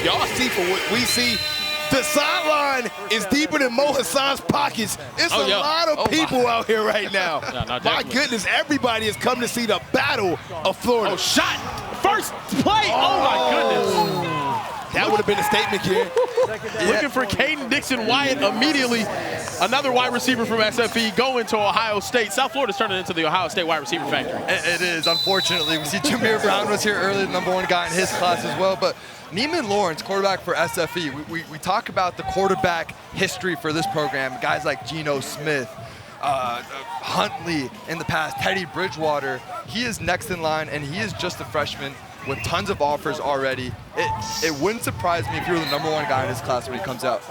y'all see for what we see, the sideline is deeper than Mo Hassan's pockets. It's a lot of people out here right now. My goodness, everybody has come to see the battle of Florida. Oh, shot! First play! Oh my goodness! That would have been a statement, kid. Looking for Caden Dixon-Wyatt immediately. Another wide receiver from SFE going to Ohio State. South Florida's turning into the Ohio State wide receiver factory. It is, unfortunately. We see Jameer Brown was here early, the #1 guy in his class as well. But Neiman Lawrence, quarterback for SFE, we talk about the quarterback history for this program. Guys like Gino Smith, Huntley in the past, Teddy Bridgewater. He is next in line, and he is just a freshman with tons of offers already. It wouldn't surprise me if you were the #1 guy in his class when he comes out.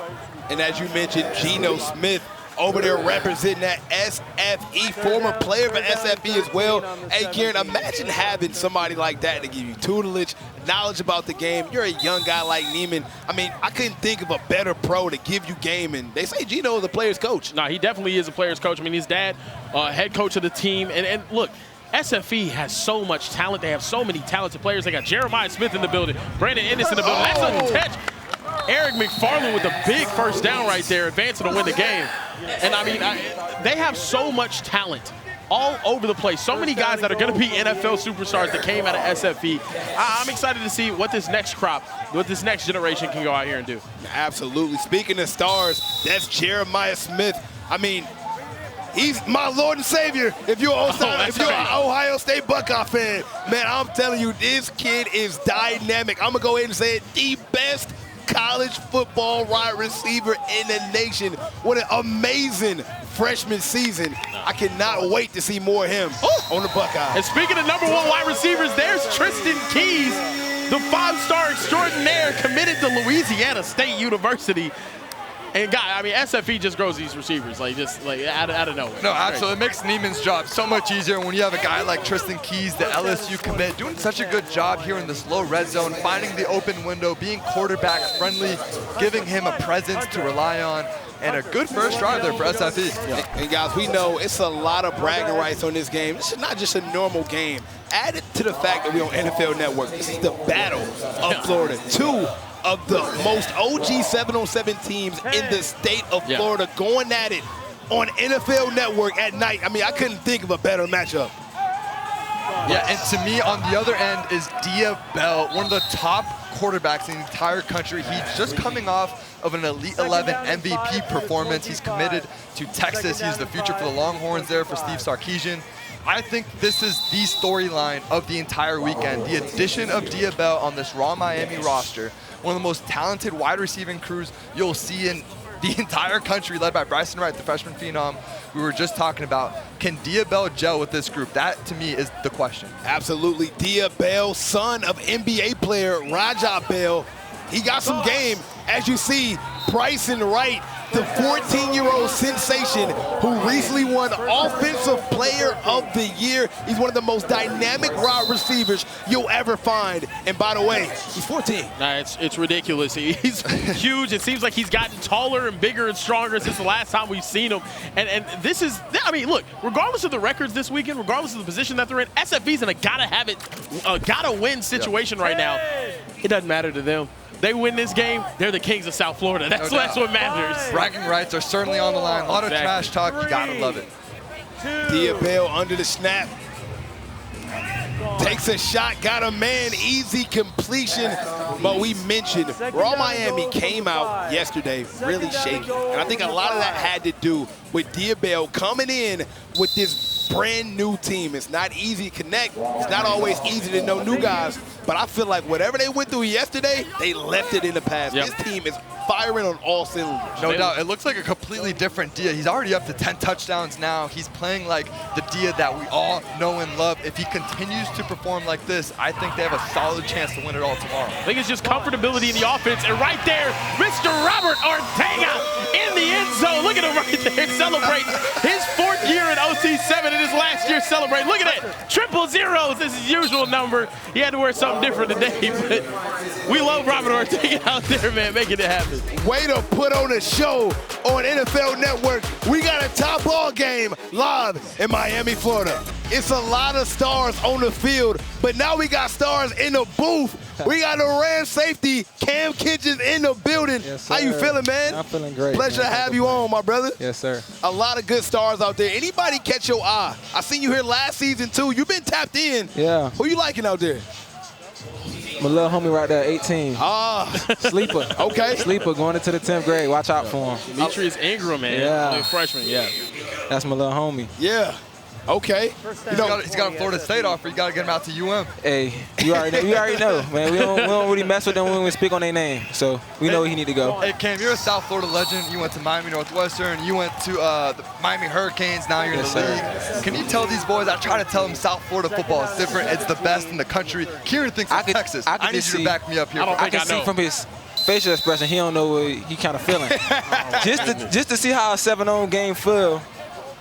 And as you mentioned, Gino Smith over there representing that SFE, former player for SFE as well. Hey, Kieran, imagine having somebody like that to give you tutelage, knowledge about the game. You're a young guy like Neiman. I mean, I couldn't think of a better pro to give you game. And they say Gino is a player's coach. No, he definitely is a player's coach. I mean, his dad, head coach of the team. And look, SFE has so much talent. They have so many talented players. They got Jeremiah Smith in the building, Brandon Ennis in the building. That's a catch. Eric McFarland with a big first down right there, advancing to win the game. And I mean, they have so much talent all over the place. So many guys that are going to be NFL superstars that came out of SFE. I'm excited to see what this next crop, what this next generation can go out here and do. Absolutely. Speaking of stars, that's Jeremiah Smith. I mean, he's my Lord and Savior. If you're an Ohio State Buckeye fan, man, I'm telling you, this kid is dynamic. I'm going to go ahead and say it, the best college football wide receiver in the nation. What an amazing freshman season. I cannot wait to see more of him on the Buckeyes. And speaking of #1 wide receivers, there's Tristan Keys, the 5-star extraordinaire committed to Louisiana State University. And God, I mean, SFE just grows these receivers, just out of nowhere. No, absolutely. It makes Neiman's job so much easier when you have a guy like Tristan Keys, the LSU commit, doing such a good job here in this low red zone, finding the open window, being quarterback friendly, giving him a presence to rely on, and a good first drive there for SFE. Yeah. And guys, we know it's a lot of bragging rights on this game. This is not just a normal game. Add it to the fact that we're on NFL Network. This is the battle of Florida. Two of the most OG 7-on-7 teams in the state of Florida going at it on NFL Network at night. I mean, I couldn't think of a better matchup. Yeah, and to me, on the other end is Dia Bell, one of the top quarterbacks in the entire country. He's just coming off of an Elite 11 MVP performance. He's committed to Texas. He's the future for the Longhorns there for Steve Sarkisian. I think this is the storyline of the entire weekend. The addition of Dia Bell on this Raw Miami roster, one of the most talented wide receiving crews you'll see in the entire country, led by Bryson Wright, the freshman phenom we were just talking about. Can Dia Bell gel with this group? That, to me, is the question. Absolutely. Dia Bell, son of NBA player Raja Bell. He got some game. As you see, Bryson Wright, the 14-year-old sensation who recently won Offensive Player of the Year. He's one of the most dynamic wide receivers you'll ever find. And by the way, he's 14. Nah, it's ridiculous. He's huge. It seems like he's gotten taller and bigger and stronger since the last time we've seen him. And this is, I mean, look, regardless of the records this weekend, regardless of the position that they're in, SFE's in a gotta-win situation right now. It doesn't matter to them. They win this game, they're the kings of South Florida. That's what matters. Bragging rights are certainly on the line. A lot of trash talk, you gotta love it. Dia Bell under the snap. Takes a shot, got a man, easy completion. But we mentioned Raw Miami came out yesterday really shaky. And I think a lot of that had to do with Dia Bell coming in with this brand new team. It's not easy to connect. It's not always easy to know new guys. But I feel like whatever they went through yesterday, they left it in the past. This team is firing on all cylinders. No doubt. It looks like a completely different Dia. He's already up to 10 touchdowns now. He's playing like the Dia that we all know and love. If he continues to perform like this, I think they have a solid chance to win it all tomorrow. I think it's just comfortability in the offense. And right there, Mr. Robert Ortega in the end zone. Look at him right there celebrating his 4th year in OC7 and his last year celebrating. Look at that. Triple zeros is his usual number. He had to wear something different today, but we love Robert Ortega out there, man, making it happen. Way to put on a show on NFL Network. We got a top ball game live in Miami, Florida. It's a lot of stars on the field, but now we got stars in the booth. We got the Rams safety, Cam Kinchens, in the building. Yes, How you sir. feeling, man? I'm feeling great. Pleasure man. to have you on, my brother. Yes, sir. A lot of good stars out there. Anybody catch your eye? I seen you here last season, too. You've been tapped in. Yeah. Who you liking out there? My little homie right there, 18. Ah, Sleeper. okay. Sleeper going into the 10th grade. Watch out for him. Demetrius Ingram, man. Yeah. Freshman, yeah. That's my little homie. Yeah. Okay. He's got a Florida State offer. You got to get him out to UM. Hey, you already know, man. We don't really mess with them when we speak on their name. So we know where he need to go. Hey, Cam, you're a South Florida legend. You went to Miami Northwestern. You went to the Miami Hurricanes. Now you're in the league. Can you tell these boys? I try to tell them South Florida football is different. It's the best in the country. Kieran thinks it's Texas. I need you to back me up here. I can see from his facial expression he don't know what he kind of feeling. just to see how a 7-0 game feel.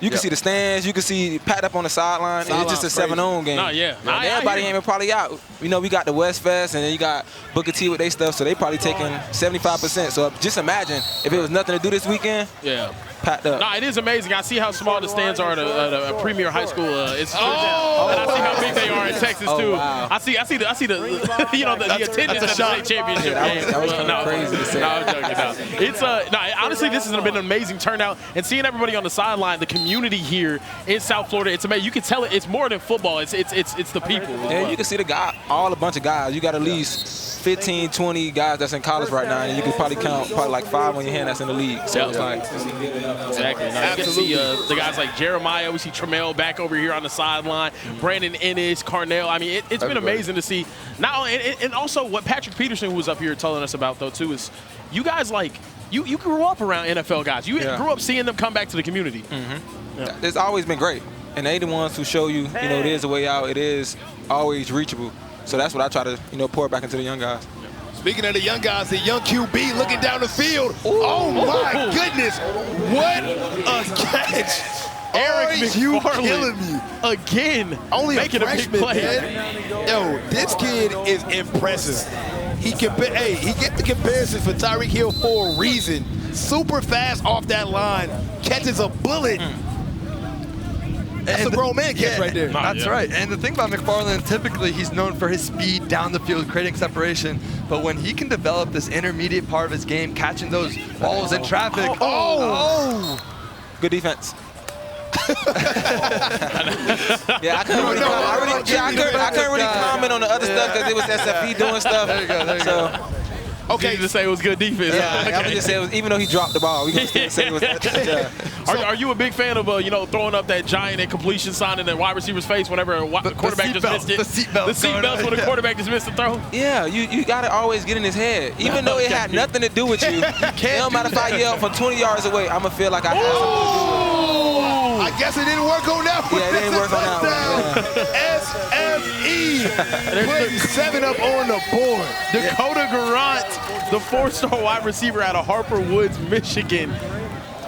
You can see the stands. You can see packed up on the sideline. It's just a 7-0 game. No, yeah. Everybody ain't probably out. You know, we got the West Fest, and then you got Booker T with their stuff, so they probably taking 75%. So just imagine if it was nothing to do this weekend. Yeah. Packed up. No, it is amazing. I see how small the stands are at a premier high school. And I see how big they are in Texas too. Wow. I see the you know the attendance at the state championship game. That was kind of crazy to say. No, I'm joking. It's honestly, this has been an amazing turnout, and seeing everybody on the sideline, the community here in South Florida, it's amazing. You can tell it's more than football. It's the people. Yeah, you can see a bunch of guys. You got at least 15, 20 guys that's in college right now, and you can probably count like 5 on your hand that's in the league. So it's like. Exactly. Now, you can see the guys like Jeremiah. We see Tramel back over here on the sideline. Brandon Ennis, Carnell. I mean, it's been amazing to see. Not only, and also what Patrick Peterson, who was up here telling us about, though, too, is you guys like, you grew up around NFL guys. You grew up seeing them come back to the community. Mm-hmm. Yeah. It's always been great. And they the ones who show you, it is a way out. It is always reachable. So that's what I try to, pour back into the young guys. Speaking of the young guys, the young QB looking down the field. Ooh. Oh, my goodness. What a catch. Eric you McFarland killing me. Again, only making a freshman, big play. Man. Yo, this kid is impressive. He get the comparisons for Tyreek Hill for a reason. Super fast off that line. Catches a bullet. That's a grown man catch right there. That's right. And the thing about McFarland, typically he's known for his speed down the field, creating separation. But when he can develop this intermediate part of his game, catching those balls in traffic. Good defense. Yeah, I couldn't really comment on the other stuff because it was SFE doing stuff. There you go. Okay, to say it was good defense. Yeah, I would just say it was, even though he dropped the ball, we can still say it was. Yeah. Are you a big fan of throwing up that giant incompletion sign in the wide receiver's face whenever the quarterback just missed it? The seatbelts when the quarterback just missed the throw. Yeah, you got to always get in his head, even though it had nothing to do with you. It don't matter if I yell from 20 yards away, I'm gonna feel like I had something to do with it. I guess it didn't work on that one. Yeah, it didn't work on that one. SFE putting 7 up on the board. Dakota Garant, the 4-star wide receiver out of Harper Woods, Michigan.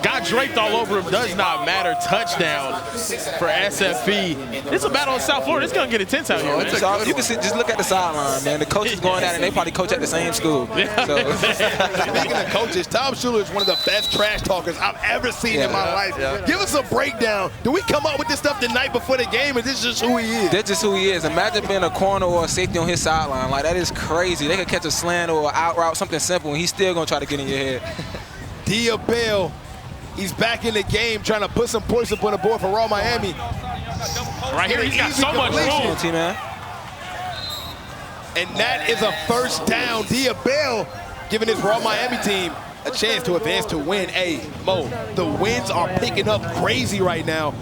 Got draped all over him, does not matter. Touchdown for SFE. It's a battle in South Florida. It's going to get intense out here, man. You can just look at the sideline, man. The coaches going at it, and they probably coach at the same school. So. Speaking of coaches, Tom Schuler is one of the best trash talkers I've ever seen in my life. Yeah. Give us a breakdown. Do we come up with this stuff the night before the game, or this is just who he is? That's just who he is. Imagine being a corner or a safety on his sideline. Like, that is crazy. They could catch a slant or an out route, something simple, and he's still going to try to get in your head. Dia Bell. He's back in the game trying to put some points up on the board for Raw Miami. Right here, he's got so much room. Man. And that is a first down. Dia Bell giving his Raw Miami team a chance to advance to win. Hey, Mo, the wins are picking up crazy right now.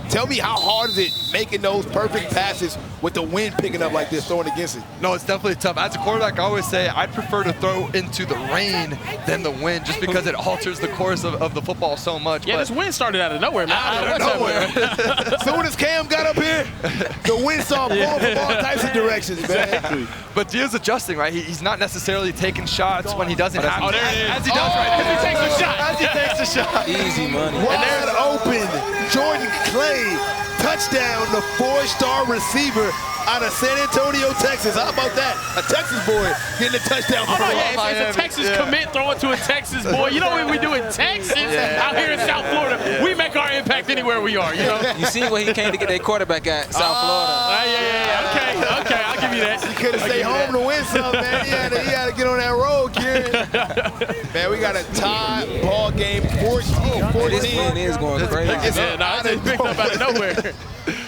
Tell me, how hard is it making those perfect passes with the wind picking up like this, throwing against it? No, it's definitely tough. As a quarterback, I always say I'd prefer to throw into the rain than the wind, just because it alters the course of the football so much. Yeah, this wind started out of nowhere, man. Out of nowhere. As soon as Cam got up here, the wind started blowing from all types of directions, man. Exactly. But Dia's adjusting, right? He's not necessarily taking shots when he doesn't have to. Oh, there it is. As he does right now. He takes a shot. As he takes a shot. Easy money. Wide open, Jordan Clay. Touchdown, the 4-star receiver out of San Antonio, Texas. How about that? A Texas boy getting a touchdown. It's a Texas commit throwing to a Texas boy. You know what we do in Texas out here in South Florida? We make our impact anywhere we are, you know? You see where he came to get that quarterback at, South Florida. Okay, I'll give you see that. He could have stayed home to win something, man. He had to get on that road, Kieran. Man, we got a tie ball game, 14-14. This man is going crazy. It's picked up out of nowhere.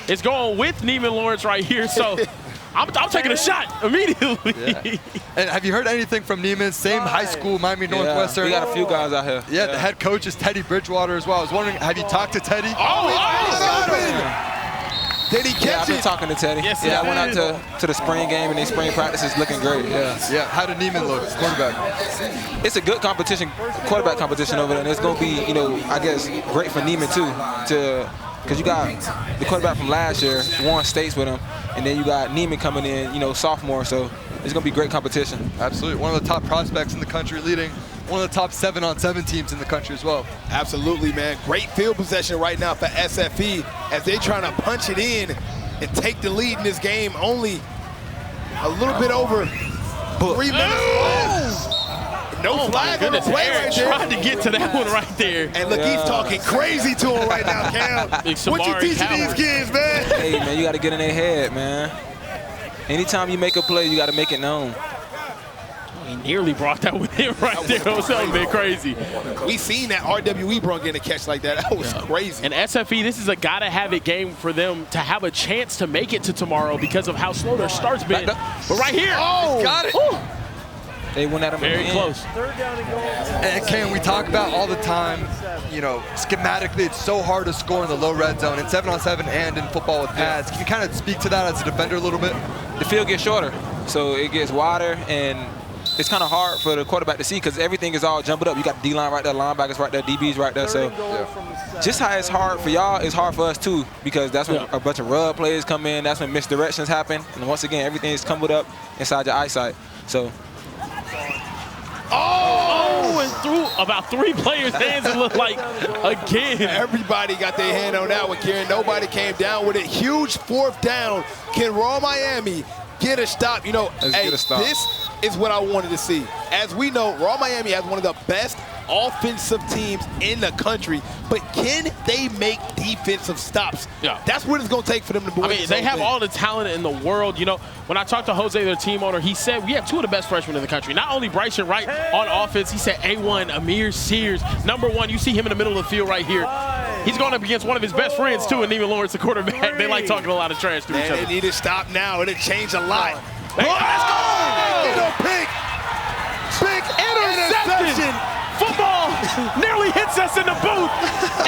It's going with Neiman Lawrence right here, so I'm taking a shot immediately. Yeah. And have you heard anything from Neiman? Same high school, Miami Northwestern. We got a few guys out here. Yeah, the head coach is Teddy Bridgewater as well. I was wondering, have you talked to Teddy? Did he catch I've been it? talking to Teddy. Yes, I went out to the spring game, and the spring practice is looking great. Yeah. How did Neiman look, quarterback? It's a good competition, quarterback competition over there, and it's going to be, I guess, great for Neiman too, because you got the quarterback from last year, won states with him, and then you got Neiman coming in, sophomore, so it's going to be great competition. Absolutely. One of the top prospects in the country, leading one of the top 7-on-7 teams in the country as well. Absolutely, man. Great field possession right now for SFE as they're trying to punch it in and take the lead in this game. Only a little bit over 3 minutes left. No flag on the play right there. Tried to get to that one right there. And look, he's talking crazy to him right now, Cam. What you teaching these kids, man? Hey, man, you got to get in their head, man. Anytime you make a play, you got to make it known. He nearly brought that one in right there. That was something a bit crazy. We seen that RWE bro getting a catch like that. That was crazy. And SFE, this is a gotta-have-it game for them to have a chance to make it to tomorrow because of how slow their start's been. But right here. Oh, got it. Ooh. They went at him Very close. And Ken, we talk about all the time, schematically it's so hard to score in the low red zone in 7-on-7 and in football with pads. Can you kind of speak to that as a defender a little bit? The field gets shorter, so it gets wider, and it's kind of hard for the quarterback to see because everything is all jumbled up. You got the D-line right there, linebackers right there, DBs right there. So just how it's hard for y'all, it's hard for us too because that's when a bunch of rub plays come in. That's when misdirections happen. And once again, everything is jumbled up inside your eyesight. So. And through about 3 players' hands, it looked like again. Everybody got their hand on that one, Kieran. Nobody came down with it. Huge 4th down. Can Raw Miami get a stop? This is what I wanted to see. As we know, Raw Miami has one of the best offensive teams in the country, but can they make defensive stops? Yeah. That's what it's going to take for them to win. I mean, they have all the talent in the world. When I talked to Jose, their team owner, he said we have 2 of the best freshmen in the country. Not only Bryson Wright on offense, he said A1, Amir Sears, #1. You see him in the middle of the field right here. He's going up against one of his best friends, too, and Neiman Lawrence, the quarterback. They like talking a lot of trash to each other. They need to stop now. It'll change a lot. Let's go! Big interception. Football nearly hits us in the booth.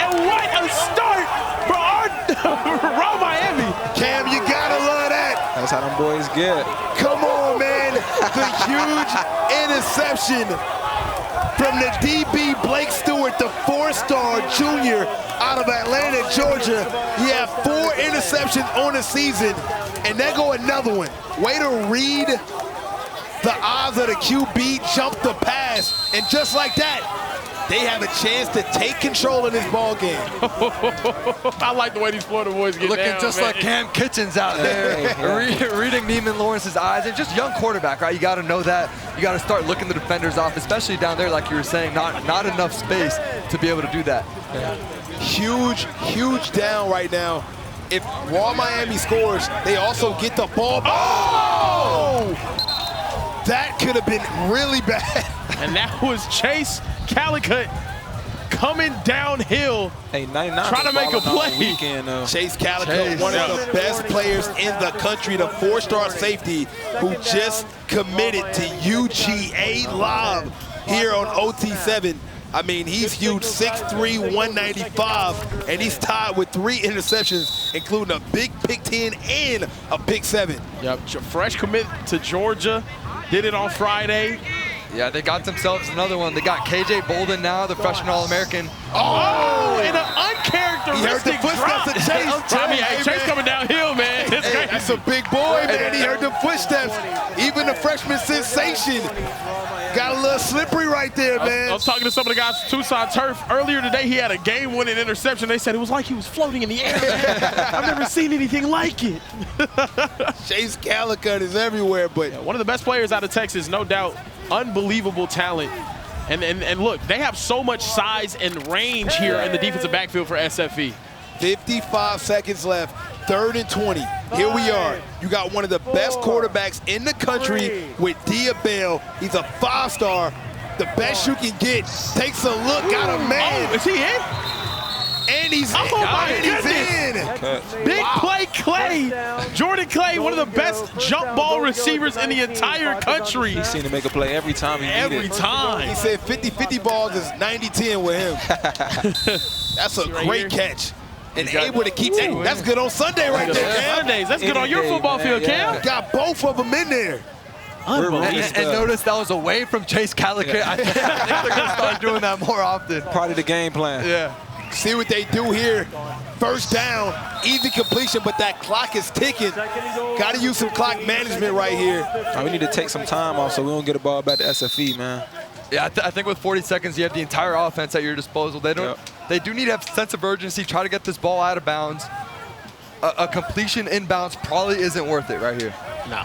And what a start for our Raw Miami. Cam, you gotta love that. That's how them boys get. Come on, man. The huge interception from the DB Blake Stewart, the 4-star junior out of Atlanta, Georgia. He had 4 interceptions on the season, and there go another one. Way to read the odds of the QB, jump the pass, and just like that, they have a chance to take control of this ball game. I like the way these Florida boys get Looking down, just man. like Cam Kinchens out there, reading Neiman Lawrence's eyes, and just young quarterback, right? You got to know that. You got to start looking the defenders off, especially down there, like you were saying, not enough space to be able to do that. Yeah. Huge down right now. If Raw Miami scores, they also get the ball. Oh! That could have been really bad. And that was Chase Calicut coming downhill, trying to make a play. Chase Calicut, one of the best players in the country, the 4-star safety who just committed to UGA Live here on OT7. I mean, he's huge, 6'3", 195, and he's tied with 3 interceptions, including a big pick 10 and a pick 7. Yep, fresh commit to Georgia, did it on Friday. Yeah, they got themselves another one. They got KJ Bolden now, the freshman All-American. Oh, and an uncharacteristic drop. Of Chase. Chase coming downhill, man. That's a big boy, man. He heard the footsteps. Even the freshman sensation got a little slippery right there, man. I was talking to some of the guys from Tucson Turf. Earlier today, he had a game-winning interception. They said it was like he was floating in the air. I've never seen anything like it. Chase Calicut is everywhere, but one of the best players out of Texas, no doubt. Unbelievable talent. And look, they have so much size and range here in the defensive backfield for SFE. 55 seconds left, 3rd and 20. Here we are. You got one of the best quarterbacks in the country with Dia Bell. He's a 5-star. The best you can get. Takes a look, got a man. Oh, is he in? And he's Oh, my in. Big play Clay. Jordan Clay, one of the best jump ball receivers in the entire country. He's seen him make a play every time he needed. Every time. He said 50-50 balls is 90-10 with him. That's a great catch. And able to keep that. That's good on Sunday right there, Cam. Sundays. That's good on your football field, Cam. Got both of them in there. And notice that was away from Chase Calicut. I think they're going to start doing that more often. Part of the game plan. Yeah. See what they do here. First down, easy completion, but that clock is ticking. Got to use some clock management right here. We need to take some time off so we don't get the ball back to SFE, man. Yeah, I think with 40 seconds, you have the entire offense at your disposal. They do need to have a sense of urgency, try to get this ball out of bounds. A completion inbounds probably isn't worth it right here. No.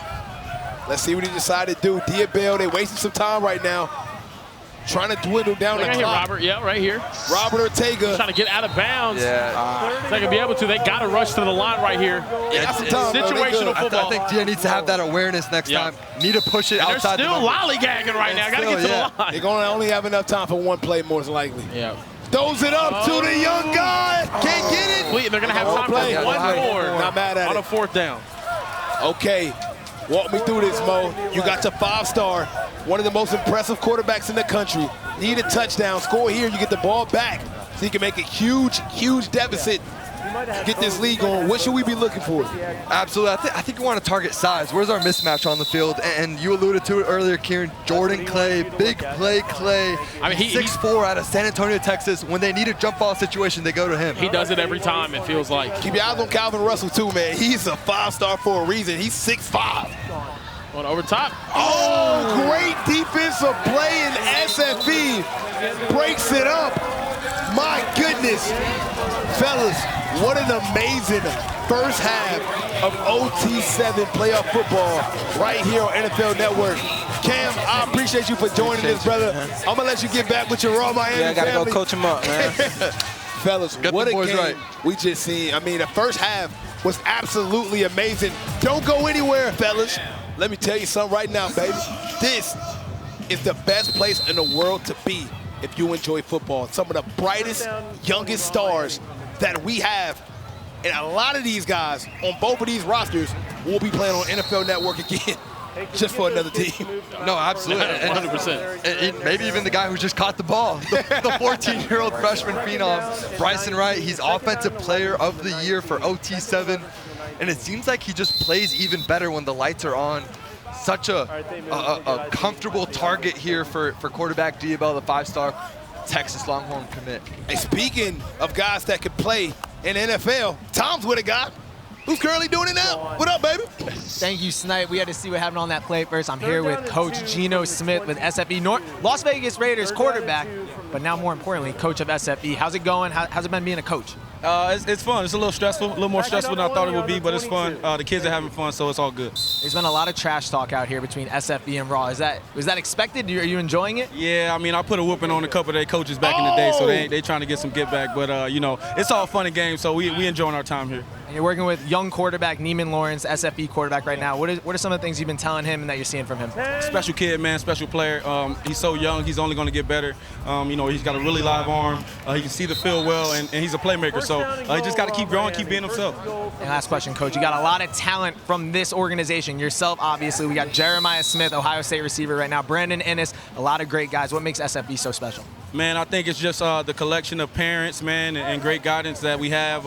Let's see what he decided to do. Dia Bell, they wasting some time right now. Trying to dwindle down the clock. Here, Robert. Yeah, right here. Robert Ortega. Trying to get out of bounds. Yeah. They're going to be able to. They got to rush to the line right here. Yeah, situational football. I think Dia needs to have that awareness next time. Need to push it outside. They're still lollygagging right now. Got to get to the line. They're going to only have enough time for one play, most likely. Yeah. Throws it up to the young guy. Can't get it. They're going to have time for one more. Not mad at it. On a 4th down. Okay. Walk me through this, Mo. You got your 5-star, one of the most impressive quarterbacks in the country. Need a touchdown. Score here, you get the ball back. So you can make a huge, huge deficit. Get this league going. What should we be looking for? Absolutely. I think we want to target size. Where's our mismatch on the field? And you alluded to it earlier, Kieran. Jordan Clay, big play Clay. I mean, 6'4" out of San Antonio, Texas. When they need a jump ball situation, they go to him. He does it every time, it feels like. Keep your eyes on Calvin Russell, too, man. He's a 5-star for a reason. He's 6'5". On over top. Oh, great defensive play in SFE. Breaks it up. My goodness. Fellas, what an amazing first half of OT7 playoff football right here on NFL Network. Cam, I appreciate you for joining us, brother. I'm going to let you get back with your Raw Miami Yeah, I got to go family. coach him up, man. Fellas, what a game we just seen. I mean, the first half was absolutely amazing. Don't go anywhere, fellas. Let me tell you something right now, baby. This is the best place in the world to be if you enjoy football. Some of the brightest, youngest stars that we have. And a lot of these guys on both of these rosters will be playing on NFL Network again. Just for another team. No, absolutely. 100%. And maybe even the guy who just caught the ball, the 14-year-old freshman phenom, Bryson Wright. He's Offensive Player of the Year for OT7. And it seems like he just plays even better when the lights are on. Such a comfortable target here for quarterback Dia Bell, the 5-star Texas Longhorn commit. And speaking of guys that could play in NFL, Tom's with a guy who's currently doing it now. What up, baby? Thank you, Snipe. We had to see what happened on that play first. I'm here with Coach Gino Smith with SFE Las Vegas Raiders quarterback, but now more importantly, coach of SFE. How's it going? How's it been being a coach? It's fun. It's a little stressful, a little more stressful than I thought it would be, but it's fun. The kids are having fun, so it's all good. There's been a lot of trash talk out here between SFE and Raw. Was that expected? Are you enjoying it? Yeah, I mean, I put a whooping on a couple of their coaches back in the day, so they trying to get some get back. But, you know, it's all fun and games, so we enjoying our time here. And you're working with young quarterback Neiman Lawrence, SFE quarterback right now. What are some of the things you've been telling him and that you're seeing from him? Special kid, man, special player. He's so young. He's only going to get better. You know, he's got a really live arm. He can see the field well, and he's a playmaker. So he just got to keep growing, keep being himself. And last question, Coach. You got a lot of talent from this organization. Yourself, obviously. We got Jeremiah Smith, Ohio State receiver right now. Brandon Ennis, a lot of great guys. What makes SFE so special? Man, I think it's just the collection of parents, man, and great guidance that we have.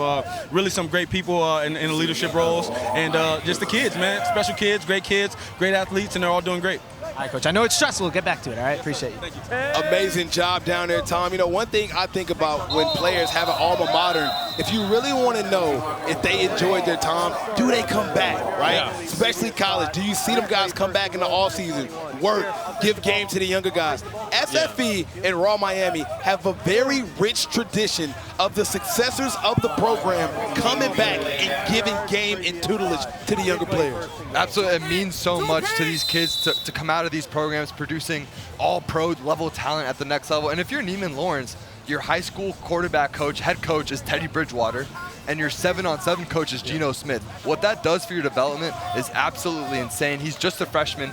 Really some great people in the leadership roles. And just the kids, man. Special kids, great athletes, and they're all doing great. All right, Coach. I know it's stressful. Get back to it, all right? Appreciate you. Thank you. Amazing job down there, Tom. You know, one thing I think about when players have an alma mater, if you really want to know if they enjoyed their time, do they come back, right? Yeah. Especially college. Do you see them guys come back in the offseason, work, give game to the younger guys? SFE and Raw Miami have a very rich tradition of the successors of the program coming back and giving game and tutelage to the younger players. Absolutely, it means so much to these kids to come out of these programs producing all-pro level talent at the next level. And if you're Neiman Lawrence, your high school quarterback coach, head coach is Teddy Bridgewater. and your 7-on-7 coach is Gino Smith. What that does for your development is absolutely insane. He's just a freshman.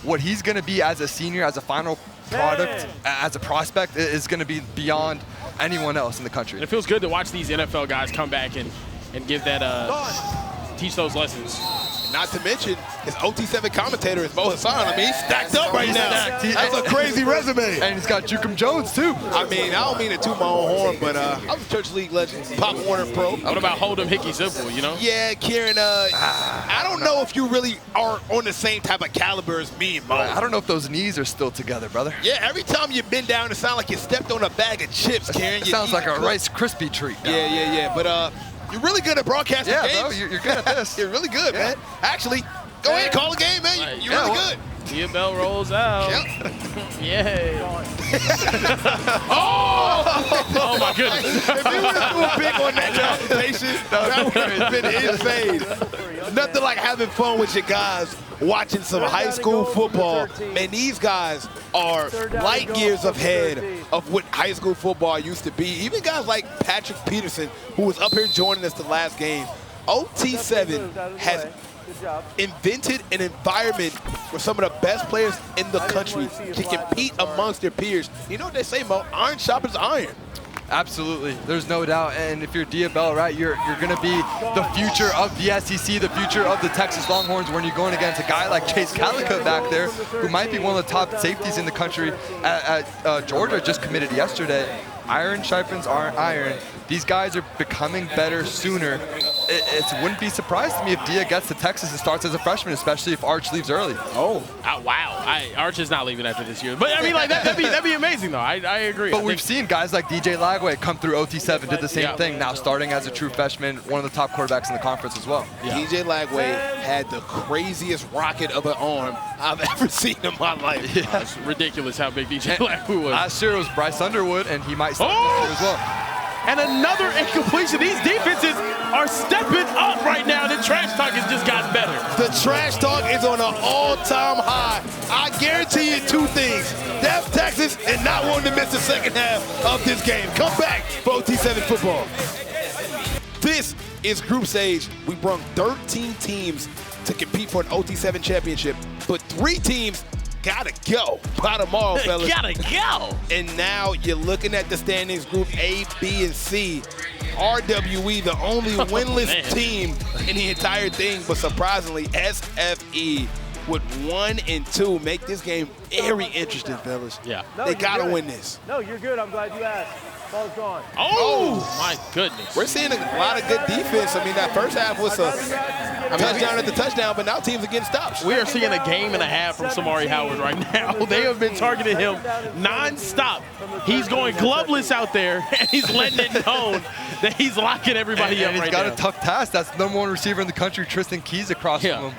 What he's going to be as a senior, as a final product, as a prospect, is going to be beyond anyone else in the country. And it feels good to watch these NFL guys come back and give that, teach those lessons. Not to mention, his OT7 commentator is Mo Hassan. I mean, he's stacked up right now. That's a crazy resume. And he's got Jukum Jones, too. I mean, I don't mean to toot my own horn, but I was a Church League legend, Pop Warner Pro. What about Hold'em Hickey Zipple, you know? Yeah, Kieran, I don't know if you really are on the same type of caliber as me and Mo. I don't know if those knees are still together, brother. Yeah, every time you bend down, it sounds like you stepped on a bag of chips, Kieran. It sounds like a Rice Krispie treat. Yeah. But you're really good at broadcasting games. Yeah, bro, you're good at this. You're really good, man. Actually, go ahead, call a game, man. You're really good. Tia Bell rolls out. Yep. Yay. Oh my goodness. If you would have threw a pick on that presentation, that would have been insane. Nothing like having fun with your guys, watching some high school football. Man, these guys are light years ahead of what high school football used to be. Even guys like Patrick Peterson, who was up here joining us the last game. OT7 has invented an environment where some of the best players in the country can compete amongst their peers. You know what they say, Mo? Iron sharpens iron. Absolutely, there's no doubt. And if you're Dia Bell, right, you're going to be the future of the SEC, the future of the Texas Longhorns when you're going against a guy like Chase Calicut back there, who might be one of the top safeties in the country at Georgia, just committed yesterday. Iron sharpens iron. These guys are becoming better sooner. It wouldn't be surprised to me if Dia gets to Texas and starts as a freshman, especially if Arch leaves early. Wow. Arch is not leaving after this year. But I mean, like that'd be amazing, though. I agree. But we've seen guys like DJ Lagway come through OT7, did the same thing, now starting as a true freshman, one of the top quarterbacks in the conference as well. Yeah. DJ Lagway had the craziest rocket of an arm I've ever seen in my life. Yeah. It's ridiculous how big DJ Lagway was. Last year it was Bryce Underwood, and he might start this year as well. And another incompletion. These defenses are stepping up right now. The trash talk has just gotten better. The trash talk is on an all-time high. I guarantee you two things. That's Texas and not wanting to miss the second half of this game. Come back for OT7 football. This is group stage. We brought 13 teams to compete for an OT7 championship, but 3 teams gotta go by tomorrow, fellas. Gotta go. And now you're looking at the standings, group A, B, and C. RWE, the only winless team in the entire thing, but surprisingly, SFE with 1 and 2 make this game very interesting, fellas. Yeah. No, they gotta good. win this. No, you're good. I'm glad you asked. Ball's gone. Oh, my goodness. We're seeing a lot of good defense. I mean, that first half was a touchdown at the touchdown, but now teams are getting stops. We are seeing a game and a half from Samari Howard right now. They have been targeting him non-stop. He's going gloveless out there, and he's letting it known that he's locking everybody up right now. He's got a tough task. That's the #1 receiver in the country, Tristan Keys, across from him.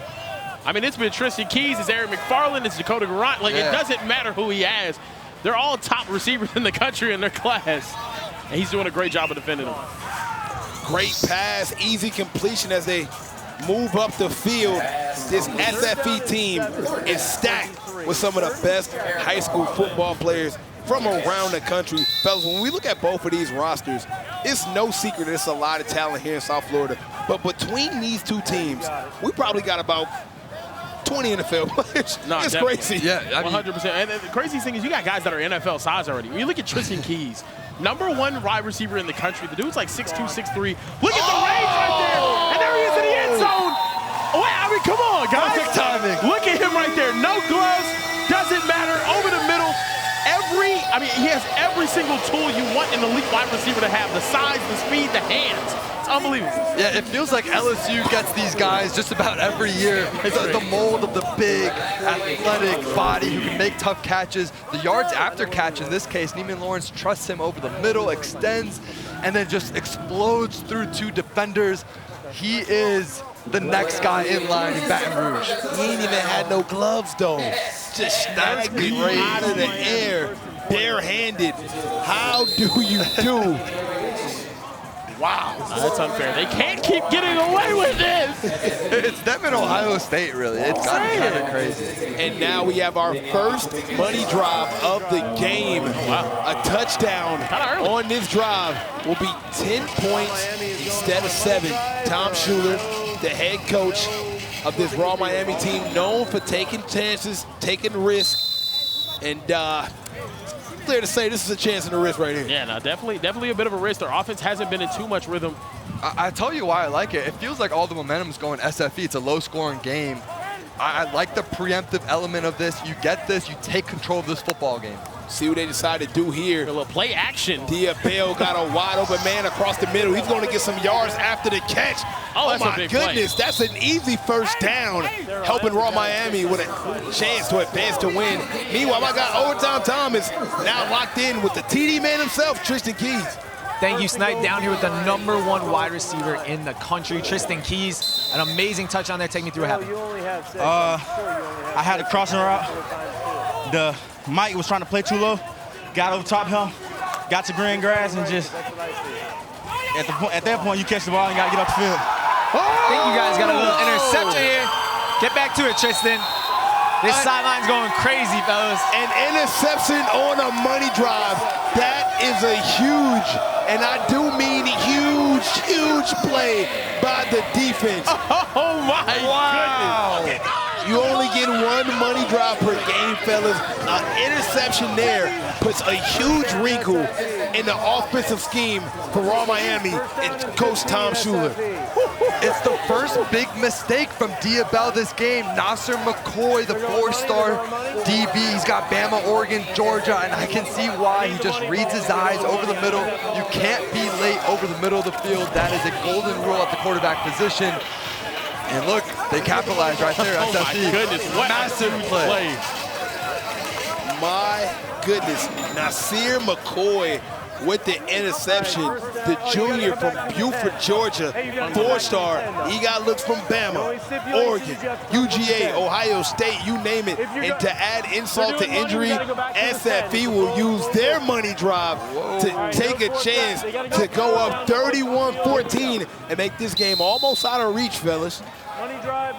I mean, it's been Tristan Keys, it's Eric McFarland, it's Dakota Garant. Like, it doesn't matter who he has. They're all top receivers in the country in their class. And he's doing a great job of defending them. Great pass, easy completion as they move up the field. This SFE team is stacked with some of the best high school football players from around the country. Fellas, when we look at both of these rosters, it's no secret there's a lot of talent here in South Florida. But between these two teams, we probably got about 20 NFL players. It's crazy. Yeah, I mean, 100%. And the craziest thing is you got guys that are NFL size already. When you look at Tristan Keys, #1 wide receiver in the country. The dude's like 6'2", 6'3". Look at the range right there. And there he is in the end zone. Wait, I mean, come on, guys. Perfect timing. Look at him right there. No gloves. Doesn't matter. Over the middle. He has every single tool you want an elite wide receiver to have. The size, the speed, the hands. It's unbelievable. Yeah, it feels like LSU gets these guys just about every year. The mold of the big, athletic body who can make tough catches. The yards after catch, in this case, Neiman Lawrence trusts him over the middle, extends, and then just explodes through 2 defenders. He is the next guy in line in Baton Rouge. He ain't even had no gloves, though. Just snagged it out of the air, barehanded. How do you do? Wow. That's unfair. They can't keep getting away with this. It's them in Ohio State, really. It's gotten kind of crazy. And now we have our first money drive of the game. A touchdown on this drive will be 10 points instead of 7. Tom Schuler, the head coach of this Raw Miami team, known for taking chances, taking risks, and clear to say this is a chance and a risk right here. Yeah, no, definitely a bit of a risk. Their offense hasn't been in too much rhythm. I tell you why I like it. It feels like all the momentum's going SFE. It's a low-scoring game. I like the preemptive element of this. You get this, you take control of this football game. See what they decide to do here. A little play action. Dia Bell got a wide open man across the middle. He's going to get some yards after the catch. Oh, that's my a big goodness, play. That's an easy first down, helping Raw Miami with a chance to advance to win. Meanwhile, I got Overtime Tom is now locked in with the TD man himself, Tristan Keys. Thank you, Snipe. Down here with the #1 wide receiver in the country, Tristan Keys. An amazing touchdown there. Take me through what happened. I had a crossing route. The Mike was trying to play too low. Got over top him, got to green grass, and just at that point you catch the ball and got to get up the field. I think you guys got a little interception here. Get back to it, Tristan. This sideline's going crazy, fellas. An interception on a money drive. That is a huge, and I do mean huge play by the defense. Oh my goodness. You only get one money drive per game, fellas. An interception there puts a huge wrinkle in the offensive scheme for Raw Miami and Coach Tom Schuler. It's the first big mistake from Dia Bell this game. Nasir McCoy, the 4-star DB. He's got Bama, Oregon, Georgia, and I can see why. He just reads his eyes over the middle. You can't be late over the middle of the field. That is a golden rule at the quarterback position. And look, they capitalized right there. Oh my goodness, what massive play. My goodness, Nasir McCoy with the interception. The junior from Beaufort, Georgia, 4-star. He got looks from Bama, Oregon, UGA, Ohio State, you name it. And to add insult to injury, SFE will use their money drive to take a chance to go up 31-14 and make this game almost out of reach, fellas.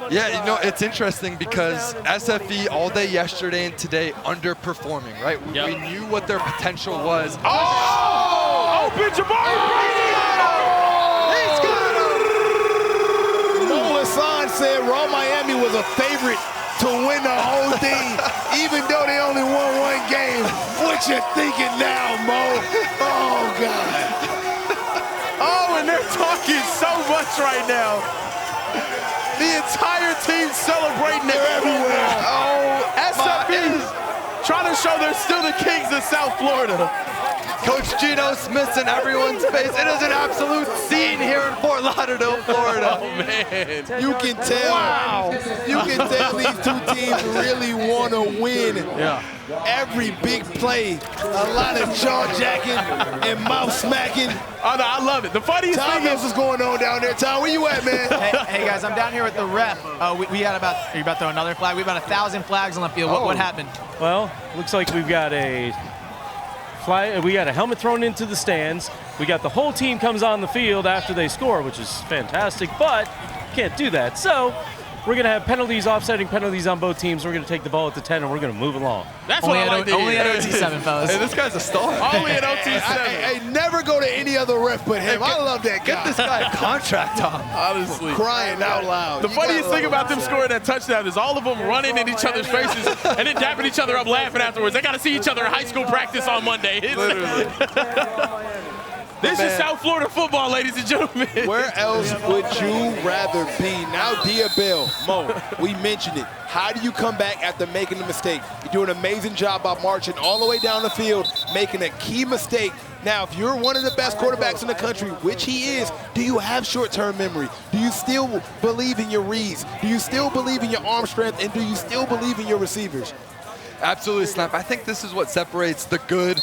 Yeah, you know, it's interesting because SFE all day yesterday and today underperforming, right? Yep. We knew what their potential was. Oh, Benjamin! He's got him! Mo Hassan said Raw Miami was a favorite to win the whole thing, even though they only won one game. What you thinking now, Mo? Oh, God. Oh, and they're talking so much right now. The entire team celebrating. They're everywhere. Oh, SFE trying to show they're still the kings of South Florida. Coach Gino Smith in everyone's face. It is an absolute scene here in Fort Lauderdale, Florida. Oh, man. You can tell. Wow. You can tell these two teams really want to win. Yeah. Every big play, a lot of jaw-jacking and mouth-smacking. Oh, no, I love it. The funniest Tom, thing is what's going on down there? Tom, where you at, man? Hey guys, I'm down here with the ref. We got about, are you about to throw another flag? We have about 1,000 flags on the field. What happened? Well, looks like we've got a we got a helmet thrown into the stands. We got the whole team comes on the field after they score, which is fantastic, but can't do that. So we're going to have penalties, offsetting penalties on both teams. We're going to take the ball at the 10, and we're going to move along. That's what I like to hear. Only at OT7, fellas. Hey, this guy's a star. Only at OT7. Hey, never go to any other ref but him. I love that guy. Get this guy a contract, Tom. Honestly. Crying out loud. The funniest thing about them scoring that touchdown is all of them running in each other's faces and then dapping each other up laughing afterwards. They got to see each other in high school practice on Monday. Literally. This is South Florida football, ladies and gentlemen. Where else would you rather be? Now, Dia Bell, Mo, we mentioned it. How do you come back after making a mistake? You do an amazing job by marching all the way down the field, making a key mistake. Now, if you're one of the best quarterbacks in the country, which he is, do you have short-term memory? Do you still believe in your reads? Do you still believe in your arm strength? And do you still believe in your receivers? Absolutely, Snap. I think this is what separates the good,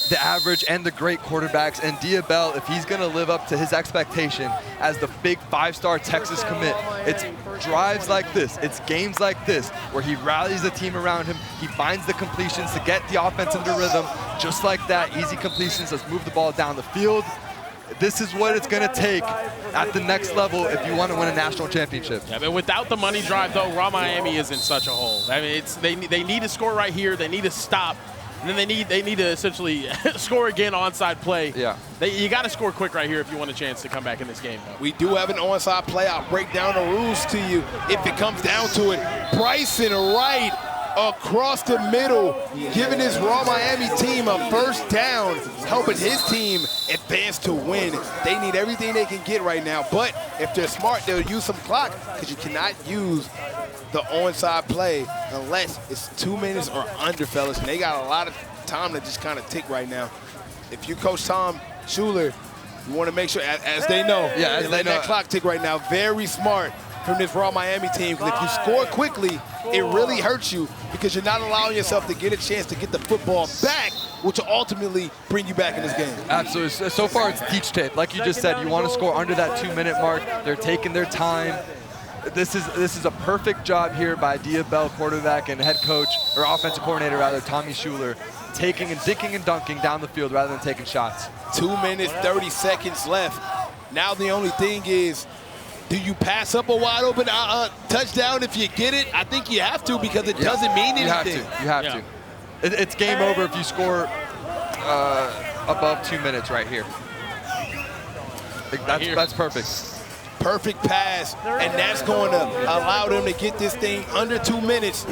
the average, and the great quarterbacks. And Dia Bell, if he's going to live up to his expectation as the big 5-star Texas commit, it's drives like this, it's games like this, where he rallies the team around him, he finds the completions to get the offense into rhythm, just like that, easy completions, let's move the ball down the field. this is what it's going to take at the next level if you want to win a national championship. Yeah, but without the money drive, though, Raw Miami is in such a hole. I mean, they need to score right here. They need to stop. And then they need to essentially score again onside play. Yeah. You got to score quick right here if you want a chance to come back in this game. Though. We do have an onside play. I'll break down the rules to you if it comes down to it. Bryson Wright across the middle, giving his Raw Miami team a first down, helping his team advance to win. They need everything they can get right now, but if they're smart, they'll use some clock because you cannot use the onside play unless it's 2 minutes or under, fellas, and they got a lot of time to just kind of tick right now. If you coach Tom Schuler, you want to make sure, as they know, as they know, that clock tick right now. Very smart from this Raw Miami team, because if you score quickly, it really hurts you because you're not allowing yourself to get a chance to get the football back, which will ultimately bring you back in this game. Absolutely. So far, it's teach tape. Like you just said, you want to score under that 2-minute mark. They're taking their time. This is a perfect job here by Dia Bell, quarterback, and head coach, or offensive coordinator rather, Tommy Schuler, taking and dinking and dunking down the field rather than taking shots. 2 minutes, 30 seconds left. Now the only thing is, do you pass up a wide open touchdown if you get it? I think you have to, because it doesn't mean anything. You have to. It's game over if you score above 2 minutes right here. That's perfect. Perfect pass, and that's going to allow them to get this thing under 2 minutes.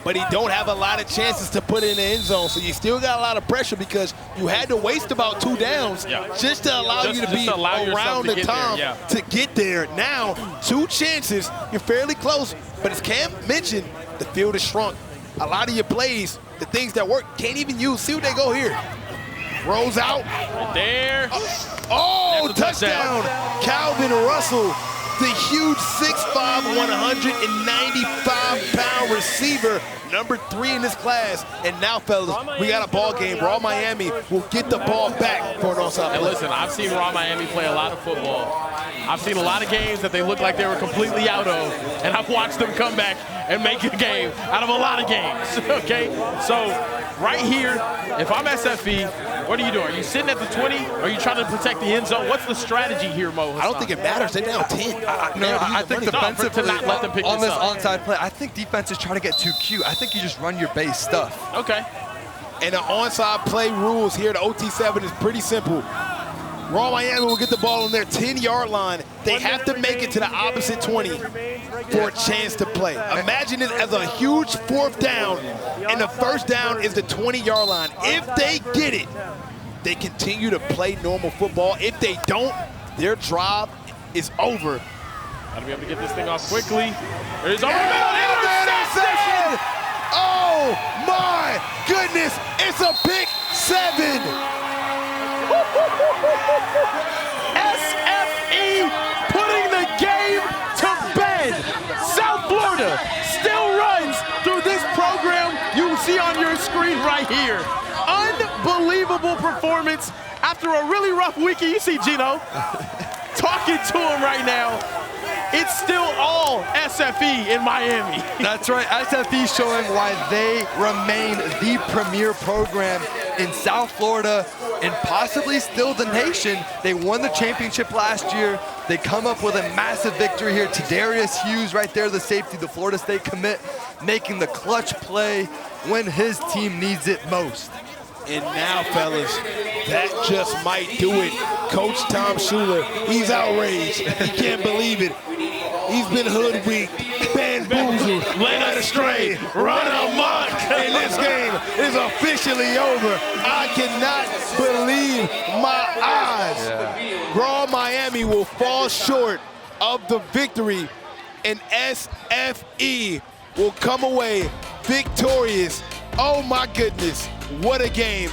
But he don't have a lot of chances to put in the end zone, so you still got a lot of pressure because you had to waste about 2 downs just to allow you to be around the time to get there. Now, 2 chances, you're fairly close, but as Cam mentioned, the field is shrunk. A lot of your plays, the things that work, can't even use. See what they go here. Rolls out. Right there. Oh, touchdown. Calvin Russell, the huge 6'5", 195-pound receiver, number 3 in this class. And now, fellas, we got a ball game. Raw Miami will get the ball back for an onside play. And listen, I've seen Raw Miami play a lot of football. I've seen a lot of games that they look like they were completely out of, and I've watched them come back and make a game out of a lot of games, okay? So right here, if I'm SFE, what are you doing? Are you sitting at the 20? Are you trying to protect the end zone? What's the strategy here, Mo? I don't think it matters. They're down 10. I think defensively, to not let them pick on this this up. onside play, I think defense is trying to get too cute. I think you just run your base stuff. Okay. And the onside play rules here, the OT7 is pretty simple. Raw Miami will get the ball on their 10-yard line. They have to make it to the opposite 20 for a chance to play. Imagine it as a huge 4th down, and the first down is the 20-yard line. If they get it, they continue to play normal football. If they don't, their drive is over. Gotta be able to get this thing off quickly. There's over the middle, interception! Oh my goodness, it's a pick 7. SFE putting the game to bed. South Florida still runs through this program you see on your screen right here. Unbelievable performance after a really rough weekend. You see Gino talking to him right now. It's still all SFE in Miami. That's right, SFE showing why they remain the premier program in South Florida and possibly still the nation. They won the championship last year. They come up with a massive victory here. Tadarius Hughes right there, the safety, the Florida State commit, making the clutch play when his team needs it most. And now, fellas, that just might do it. Coach Tom Schuler, he's outraged. He can't believe it. He's been hoodwinked, bamboozled, led astray, run amok, and this game is officially over. I cannot believe my eyes. Raw Miami will fall short of the victory, and SFE will come away victorious. Oh my goodness, what a game.